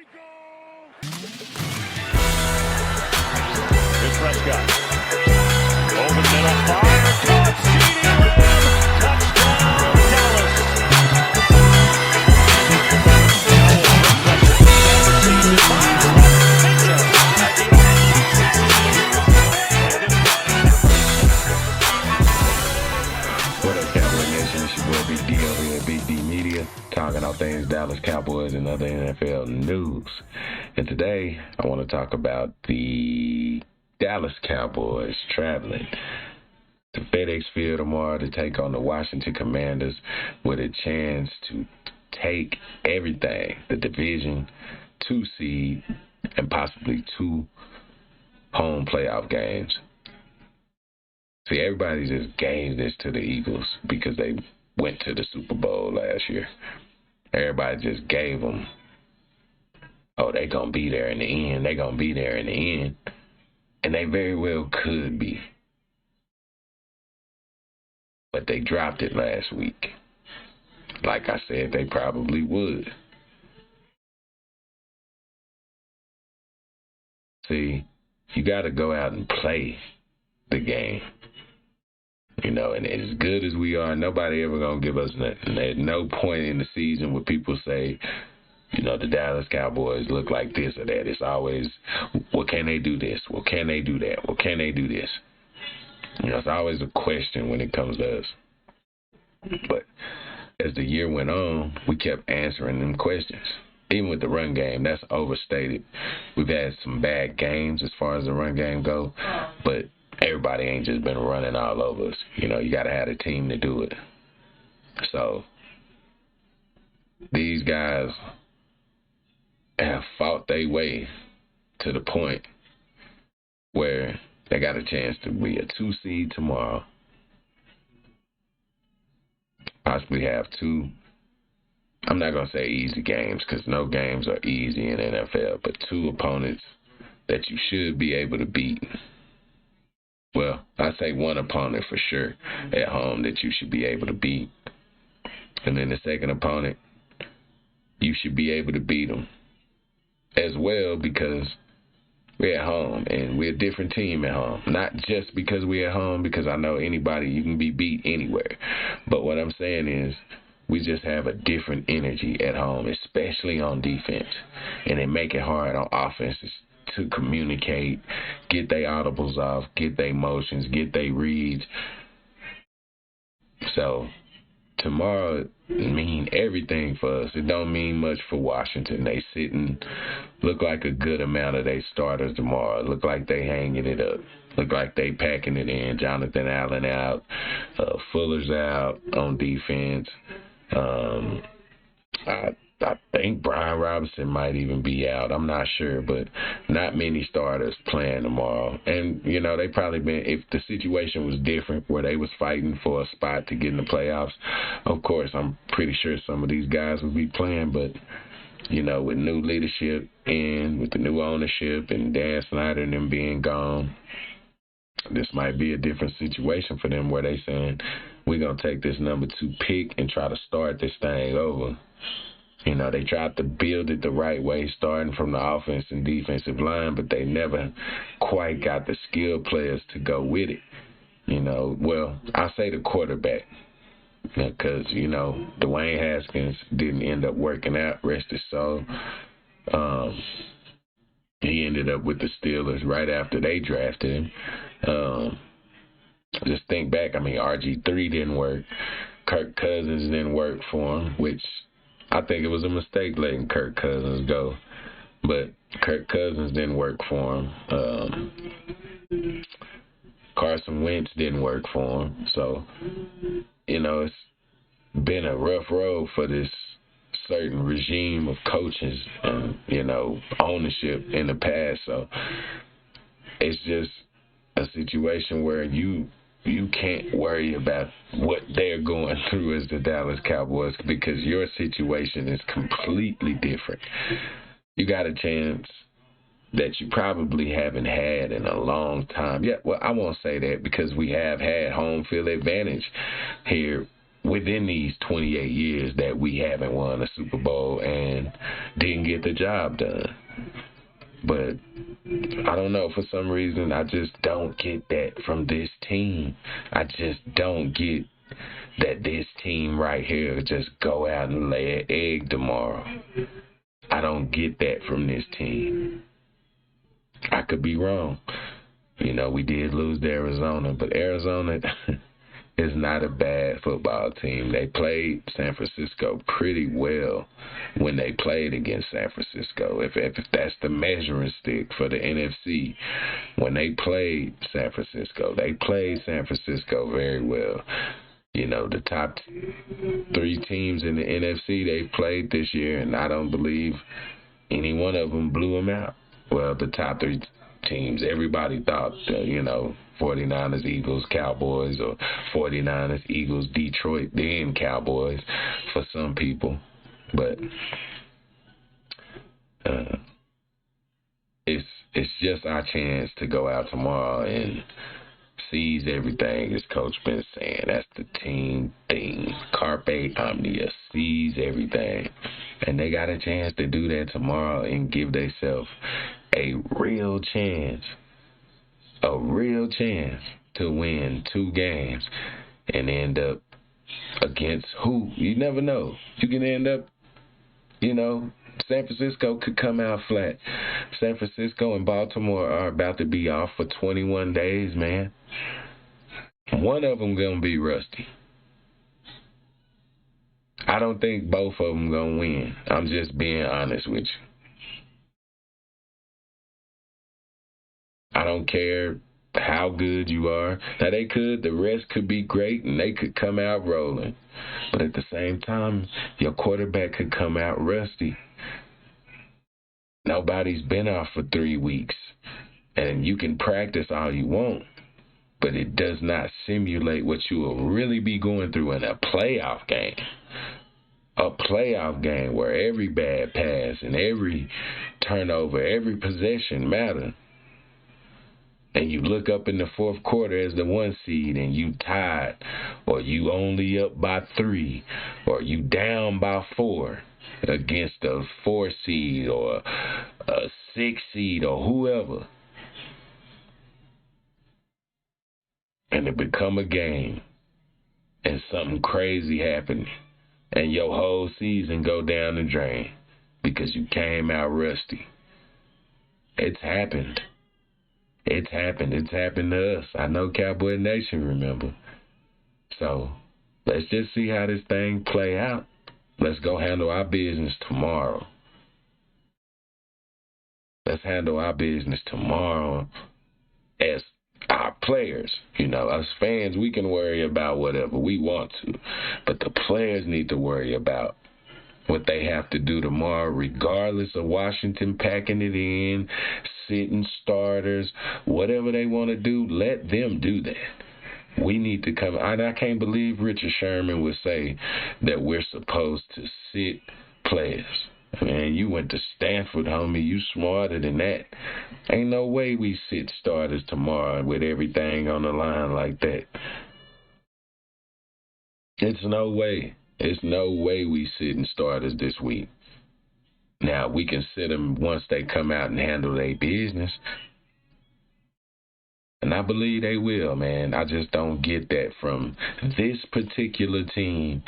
Here's Prescott. Over the middle, fire, caught, CeeDee Lamb, touchdown, Dallas. What up, Cowboy Nation? It's your boy Big D over here at Big D Media, talking all things Dallas Cowboys and other NFL news. And today, I want to talk about the Dallas Cowboys traveling to FedEx Field tomorrow to take on the Washington Commanders with a chance to take everything, the division, 2 seed, and possibly 2 home playoff games. See, everybody just gave this to the Eagles because they went to the Super Bowl last year. Everybody just gave them, oh, they're going to be there in the end. They're going to be there in the end. And they very well could be. But they dropped it last week. Like I said, they probably would. See, you got to go out and play the game. You know, and as good as we are, nobody ever going to give us nothing. At no point in the season would people say, you know, the Dallas Cowboys look like this or that. It's always, well, can they do this? Well, can they do that? Well, can they do this? You know, it's always a question when it comes to us. But as the year went on, we kept answering them questions. Even with the run game, that's overstated. We've had some bad games as far as the run game go, but everybody ain't just been running all over us. You know, you got to have a team to do it. So these guys have fought their way to the point where they got a chance to be a 2 seed tomorrow. Possibly have 2, I'm not going to say easy games because no games are easy in NFL, but 2 opponents that you should be able to beat. Well, I say 1 opponent for sure at home that you should be able to beat. And then the second opponent, you should be able to beat them as well because we're at home and we're a different team at home. Not just because we're at home, because I know anybody, you can be beat anywhere. But what I'm saying is we just have a different energy at home, especially on defense. And it make it hard on offenses to communicate, get their audibles off, get their motions, get their reads. So tomorrow mean everything for us. It don't mean much for Washington. They sitting, look like a good amount of their starters tomorrow. Look like they hanging it up. Look like they packing it in. Jonathan Allen out. Fuller's out on defense. I think Brian Robinson might even be out. I'm not sure, but not many starters playing tomorrow. And, you know, they probably been, if the situation was different where they was fighting for a spot to get in the playoffs, of course, I'm pretty sure some of these guys would be playing. But, you know, with new leadership and with the new ownership and Dan Snyder and them being gone, this might be a different situation for them where they saying, we're going to take this number 2 pick and try to start this thing over. You know, they tried to build it the right way, starting from the offense and defensive line, but they never quite got the skilled players to go with it. You know, well, I say the quarterback because, you know, Dwayne Haskins didn't end up working out, rest his soul. He ended up with the Steelers right after they drafted him. Just think back, I mean, RG3 didn't work. Kirk Cousins didn't work for him, which I think it was a mistake letting Kirk Cousins go. But Kirk Cousins didn't work for him. Carson Wentz didn't work for him. So, you know, it's been a rough road for this certain regime of coaches and, you know, ownership in the past. So it's just a situation where you can't worry about what they're going through as the Dallas Cowboys because your situation is completely different. You got a chance that you probably haven't had in a long time. Yeah, well, I won't say that because we have had home field advantage here within these 28 years that we haven't won a Super Bowl. And, didn't get the job done. But I don't know, for some reason, I just don't get that from this team. I just don't get that this team right here just go out and lay an egg tomorrow. I don't get that from this team. I could be wrong. We did lose to Arizona, but Arizona is not a bad football team. They played San Francisco pretty well when they played against San Francisco. If that's the measuring stick for the NFC, when they played San Francisco, they played San Francisco very well. The top 3 teams in the NFC they've played this year, and I don't believe any one of them blew them out. Well, the top 3 teams, everybody thought, 49ers, Eagles, Cowboys, or 49ers, Eagles, Detroit, then Cowboys for some people. But it's just our chance to go out tomorrow and seize everything, as Coach been saying. That's the team thing. Carpe omnia, seize everything. And they got a chance to do that tomorrow and give themselves a real chance to win 2 games and end up against who? You never know. You can end up, San Francisco could come out flat. San Francisco and Baltimore are about to be off for 21 days, man. One of them going to be rusty. I don't think both of them going to win. I'm just being honest with you. I don't care how good you are. Now, the rest could be great, and they could come out rolling. But at the same time, your quarterback could come out rusty. Nobody's been off for 3 weeks, and you can practice all you want, but it does not simulate what you will really be going through in a playoff game. A playoff game where every bad pass and every turnover, every possession matter. And you look up in the 4th quarter as the 1 seed and you tied, or you only up by 3, or you down by 4 against a 4 seed or a 6 seed or whoever. And it become a game and something crazy happened and your whole season go down the drain because you came out rusty. It's happened. It's happened. It's happened to us. I know Cowboy Nation remember. So let's just see how this thing play out. Let's go handle our business tomorrow. Let's handle our business tomorrow as our players. Us fans, we can worry about whatever we want to. But the players need to worry about what they have to do tomorrow, regardless of Washington packing it in, sitting starters, whatever they want to do, let them do that. We need to come. I can't believe Richard Sherman would say that we're supposed to sit players. Man, you went to Stanford, homie. You smarter than that. Ain't no way we sit starters tomorrow with everything on the line like that. It's no way. It's no way we sitting starters this week. Now, we can sit them once they come out and handle their business. And I believe they will, man. I just don't get that from this particular team.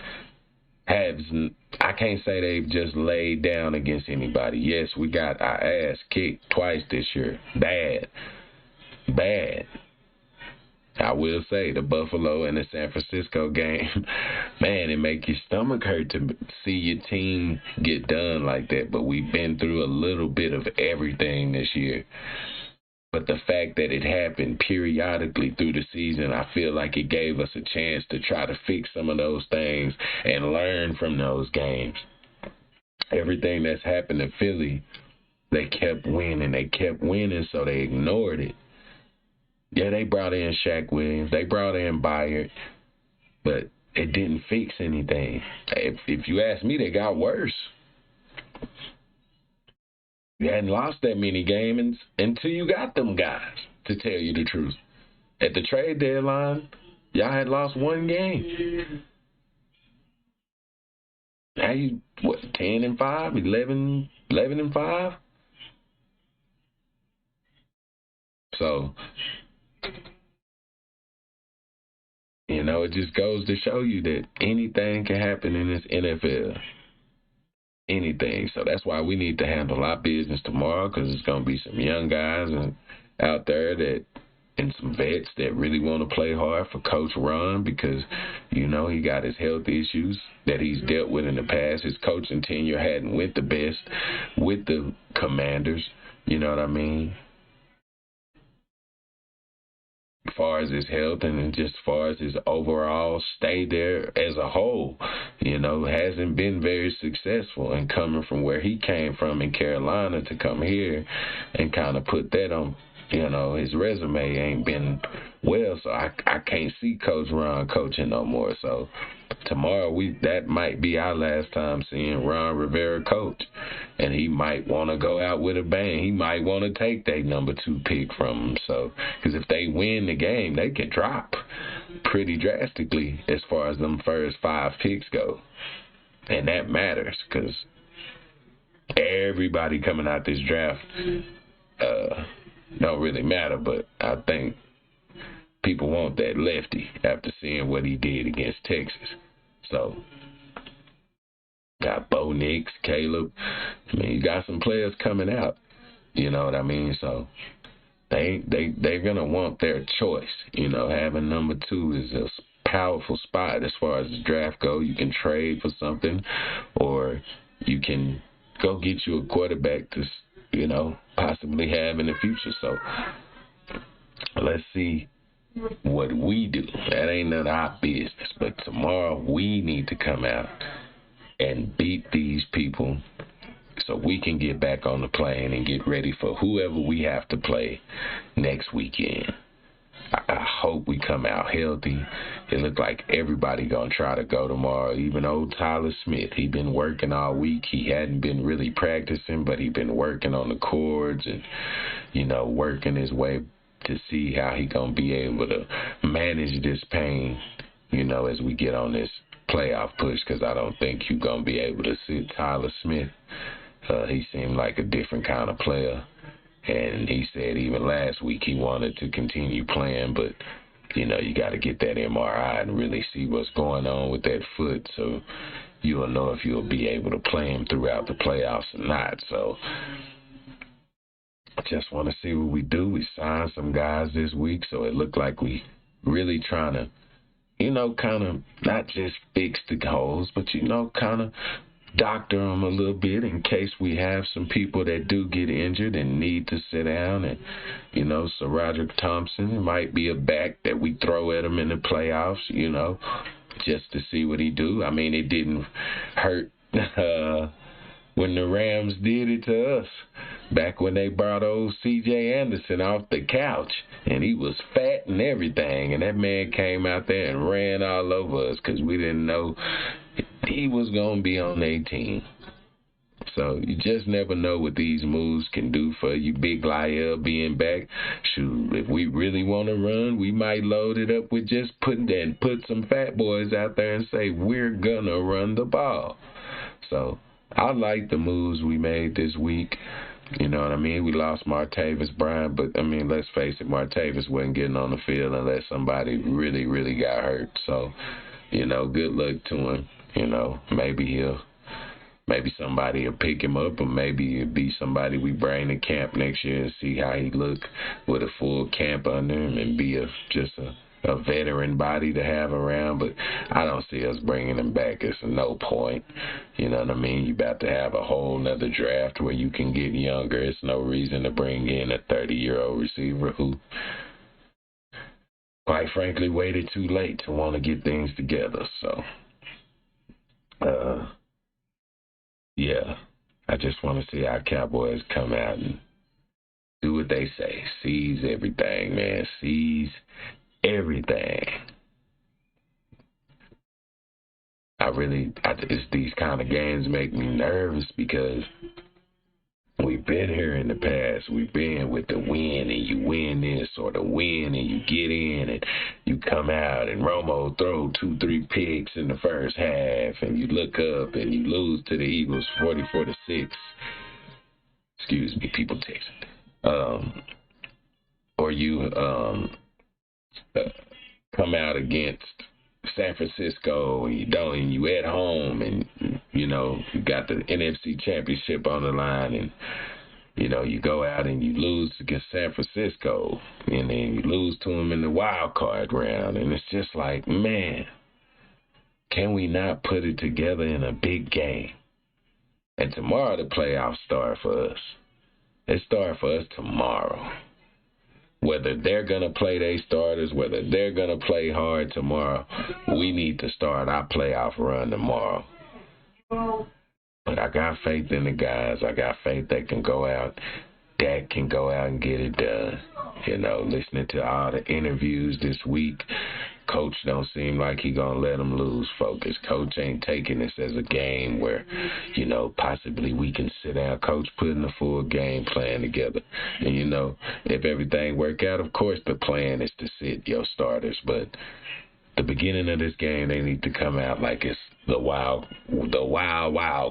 I can't say they've just laid down against anybody. Yes, we got our ass kicked twice this year. Bad. I will say the Buffalo and the San Francisco game, man, it make your stomach hurt to see your team get done like that. But we've been through a little bit of everything this year. But the fact that it happened periodically through the season, I feel like it gave us a chance to try to fix some of those things and learn from those games. Everything that's happened to Philly, they kept winning, so they ignored it. Yeah, they brought in Shaq Williams. They brought in Byard. But it didn't fix anything. If you ask me, they got worse. You hadn't lost that many games until you got them guys, to tell you the truth. At the trade deadline, y'all had lost 1 game. Now you, what, 10-5, 11-5? So, it just goes to show you that anything can happen in this NFL. Anything. So that's why we need to handle our business tomorrow, because it's going to be some young guys out there and some vets that really want to play hard for Coach Ron, because, he got his health issues that he's dealt with in the past. His coaching tenure hadn't went the best with the Commanders. You know what I mean? As far as his health and just as far as his overall stay there as a whole, hasn't been very successful. And coming from where he came from in Carolina to come here and kind of put that on, his resume ain't been well. So I can't see Coach Ron coaching no more. So tomorrow that might be our last time seeing Ron Rivera coach. And he might want to go out with a bang. He might want to take their number 2 pick from him. So, because if they win the game, they can drop pretty drastically as far as them first 5 picks go. And that matters, because everybody coming out this draft don't really matter. But I think people want that lefty after seeing what he did against Texas. So, got Bo Nix, Caleb. You got some players coming out. You know what I mean? So they're gonna want their choice. Having number 2 is a powerful spot as far as the draft go. You can trade for something, or you can go get you a quarterback to, possibly have in the future. So let's see what we do. That ain't none of our business. But tomorrow we need to come out and beat these people so we can get back on the plane and get ready for whoever we have to play next weekend. I hope we come out healthy. It looked like everybody going to try to go tomorrow. Even old Tyler Smith, he been working all week. He hadn't been really practicing, but he been working on the chords and, working his way to see how he going to be able to manage this pain, as we get on this playoff push, because I don't think you're going to be able to sit Tyler Smith. He seemed like a different kind of player, and he said even last week he wanted to continue playing, but, you got to get that MRI and really see what's going on with that foot, so you'll know if you'll be able to play him throughout the playoffs or not. So I just want to see what we do. We signed some guys this week, so it looked like we really trying to, kind of not just fix the holes, but, kind of doctor them a little bit in case we have some people that do get injured and need to sit down. And, so Roderick Thompson might be a back that we throw at him in the playoffs, just to see what he do. I mean, it didn't hurt when the Rams did it to us back when they brought old C.J. Anderson off the couch, and he was fat and everything, and that man came out there and ran all over us because we didn't know he was going to be on their team. So you just never know what these moves can do for you. Big Lyle being back, shoot, if we really want to run, we might load it up with just put some fat boys out there and say, we're going to run the ball. So I like the moves we made this week. You know what I mean? We lost Martavis Bryant, but, let's face it, Martavis wasn't getting on the field unless somebody really, really got hurt. So, good luck to him. Maybe somebody will pick him up, or maybe it'll be somebody we bring to camp next year and see how he look with a full camp under him and be just a veteran body to have around. But I don't see us bringing him back. It's no point. You know what I mean? You about to have a whole nother draft where you can get younger. It's no reason to bring in a 30-year-old receiver who, quite frankly, waited too late to want to get things together. So, yeah, I just want to see our Cowboys come out and do what they say. Seize everything, man. Seize everything. It's these kind of games make me nervous because We've been here in the past. We've been with the win and you win this, or the win and you get in and you come out and Romo throw 2-3 picks in the first half and you look up and you lose to the Eagles 44-6. Excuse me, people texting. Or you come out against San Francisco and you don't, and you at home and you got the NFC Championship on the line, and you go out and you lose against San Francisco, and then you lose to them in the wild card round, and it's just like, man, can we not put it together in a big game? And tomorrow the playoffs start for us. They start for us tomorrow. Whether they're going to play their starters, whether they're going to play hard tomorrow, we need to start our playoff run tomorrow. But I got faith in the guys. I got faith they can go out. Dak can go out and get it done. Listening to all the interviews this week, Coach don't seem like he going to let them lose focus. Coach ain't taking this as a game where, possibly we can sit down. Coach putting the full game plan together. And, if everything work out, of course the plan is to sit your starters. But the beginning of this game, they need to come out like it's the wild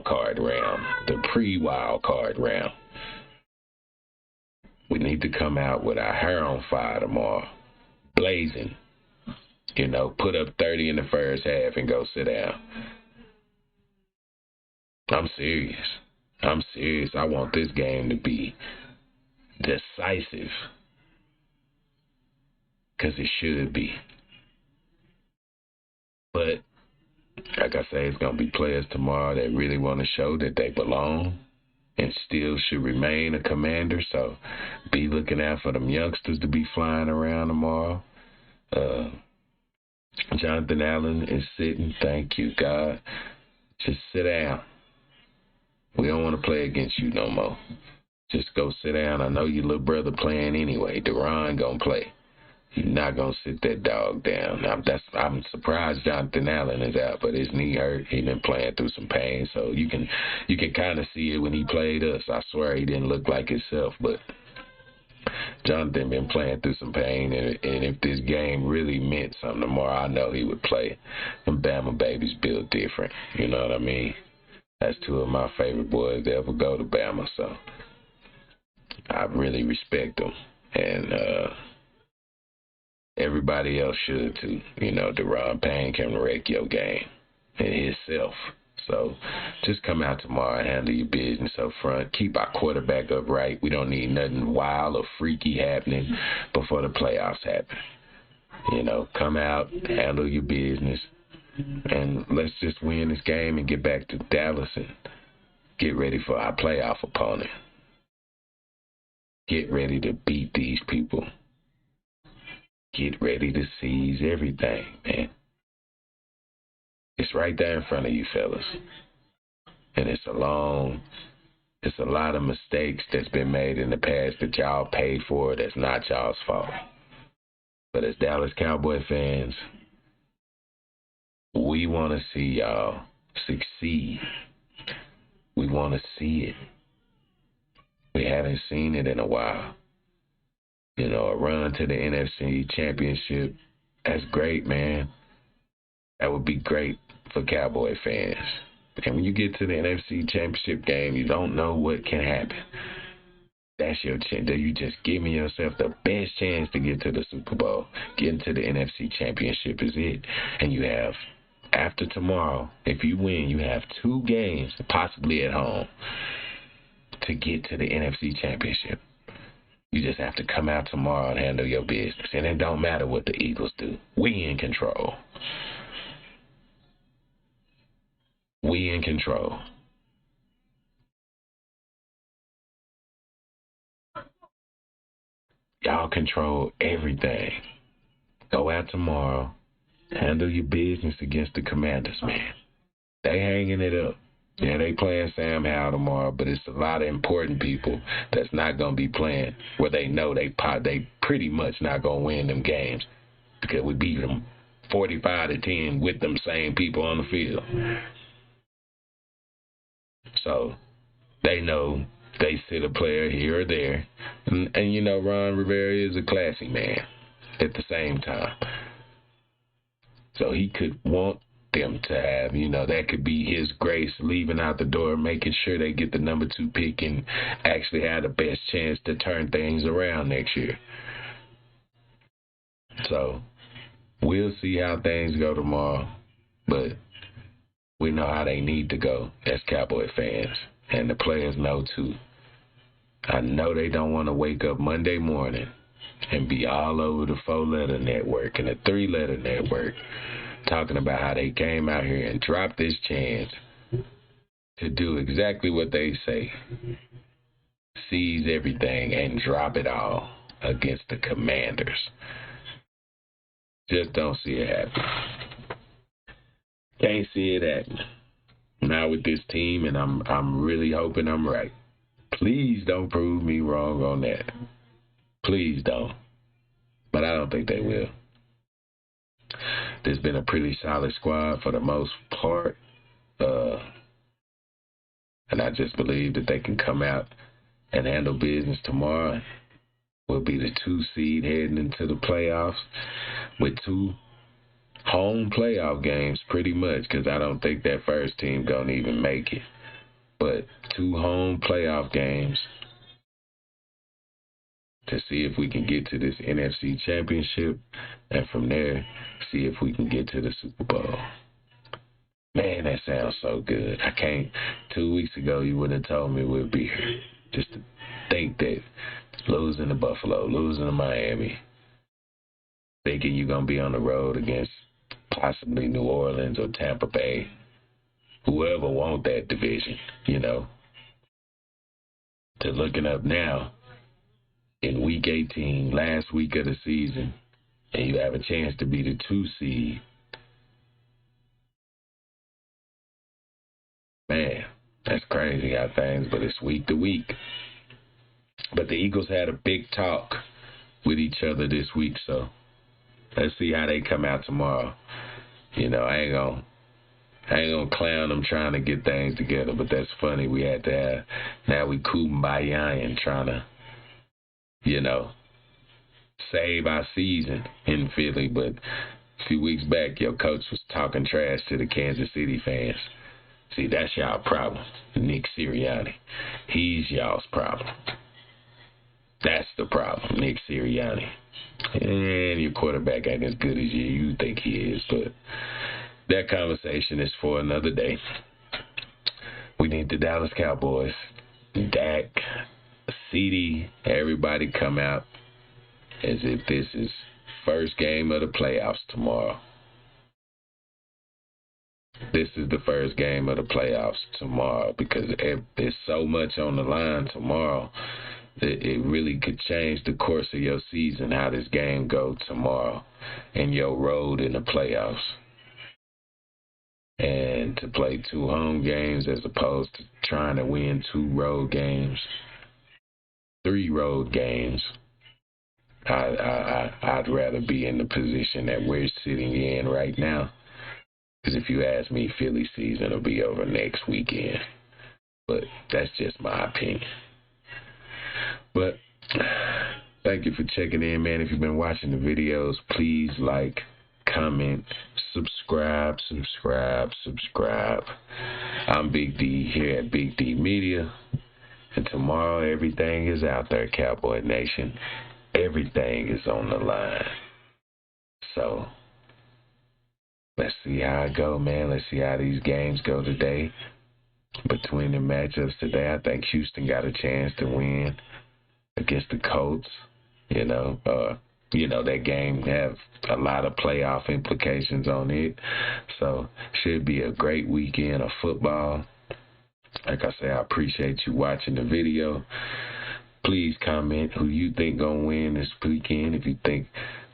card round, the pre-wild card round. We need to come out with our hair on fire tomorrow, blazing. Put up 30 in the first half and go sit down. I'm serious. I want this game to be decisive, because it should be. But, like I say, it's going to be players tomorrow that really want to show that they belong and still should remain a Commander. So be looking out for them youngsters to be flying around tomorrow. Jonathan Allen is sitting. Thank you, God. Just sit down. We don't want to play against you no more. Just go sit down. I know your little brother playing anyway. Deron going to play. You're not going to sit that dog down. I'm surprised Jonathan Allen is out, but his knee hurt. He been playing through some pain, so you can kind of see it when he played us. I swear he didn't look like himself, but Jonathan been playing through some pain, and if this game really meant something tomorrow, I know he would play. Them Bama babies built different, you know what I mean? That's two of my favorite boys to ever go to Bama, so I really respect them, and everybody else should too. Deron Payne can wreck your game and himself. So just come out tomorrow and handle your business up front. Keep our quarterback upright. We don't need nothing wild or freaky happening before the playoffs happen. Come out, handle your business, and let's just win this game and get back to Dallas and get ready for our playoff opponent. Get ready to beat these people. Get ready to seize everything, man. It's right there in front of you, fellas. And it's a lot of mistakes that's been made in the past that y'all paid for. That's not y'all's fault. But as Dallas Cowboy fans, we want to see y'all succeed. We want to see it. We haven't seen it in a while. A run to the NFC Championship, that's great, man. That would be great for Cowboy fans. And when you get to the NFC Championship game, you don't know what can happen. That's your chance. You just giving yourself the best chance to get to the Super Bowl. Getting to the NFC Championship is it. And you have, after tomorrow, if you win, you have 2 games, possibly at home, to get to the NFC Championship. You just have to come out tomorrow and handle your business. And it don't matter what the Eagles do. We in control. We in control. Y'all control everything. Go out tomorrow. Handle your business against the Commanders, man. They hanging it up. Yeah, they playing Sam Howell tomorrow, but it's a lot of important people that's not going to be playing where they know they pretty much not going to win them games because we beat them 45-10 with them same people on the field. So they know they sit a player here or there. And you know, Ron Rivera is a classy man at the same time. So he could want them to have, you know, that could be his grace leaving out the door, making sure they get the number 2 pick and actually have the best chance to turn things around next year. So we'll see how things go tomorrow, but we know how they need to go as Cowboy fans, and the players know too. I know they don't want to wake up Monday morning and be all over the 4-letter network and the 3-letter network talking about how they came out here and dropped this chance to do exactly what they say. Seize everything and drop it all against the Commanders. Just don't see it happen. Can't see it happen. Not with this team, and I'm really hoping I'm right. Please don't prove me wrong on that. Please don't. But I don't think they will. There's been a pretty solid squad for the most part. And I just believe that they can come out and handle business tomorrow. We'll be the 2 seed heading into the playoffs with 2 home playoff games pretty much, because I don't think that first team going to even make it. But 2 home playoff games to see if we can get to this NFC Championship, and from there, see if we can get to the Super Bowl. Man, that sounds so good. I can't. 2 weeks ago, you wouldn't have told me we'd be here. Just to think that losing to Buffalo, losing to Miami, thinking you're going to be on the road against possibly New Orleans or Tampa Bay, whoever want that division, you know, to looking up now in week 18, last week of the season, and you have a chance to be the 2 seed. Man, that's crazy how things, but it's week to week. But the Eagles had a big talk with each other this week, so let's see how they come out tomorrow. You know, I ain't gonna clown them trying to get things together, but that's funny. We had to have, now we kumbaya and trying to, you know, save our season in Philly. But a few weeks back, your coach was talking trash to the Kansas City fans. See, that's y'all problem, Nick Sirianni. He's y'all's problem. That's the problem, Nick Sirianni. And your quarterback ain't as good as you think he is, but that conversation is for another day. We need the Dallas Cowboys, Dak, CD, everybody come out as if this is first game of the playoffs tomorrow. This is the first game of the playoffs tomorrow, because there's so much on the line tomorrow that it really could change the course of your season, how this game goes tomorrow and your road in the playoffs. And to play 2 home games as opposed to trying to win 2 road games, 3 road games, I'd rather be in the position that we're sitting in right now. Because if you ask me, Philly season will be over next weekend. But that's just my opinion. But thank you for checking in, man. If you've been watching the videos, please like, comment, subscribe. I'm Big D here at Big D Media. And tomorrow, everything is out there, Cowboy Nation. Everything is on the line. So let's see how it go, man. Let's see how these games go today. Between the matchups today, I think Houston got a chance to win against the Colts. You know, that game have a lot of playoff implications on it. So should be a great weekend of football. Like I say, I appreciate you watching the video. Please comment who you think gonna win this weekend.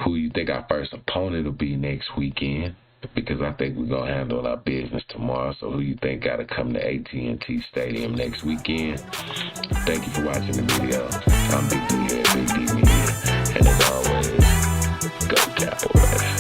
Who you think our first opponent will be next weekend. Because I think we're going to handle our business tomorrow. So who you think got to come to AT&T Stadium next weekend? Thank you for watching the video. I'm Big D here at Big D Media. And as always, go Cowboys.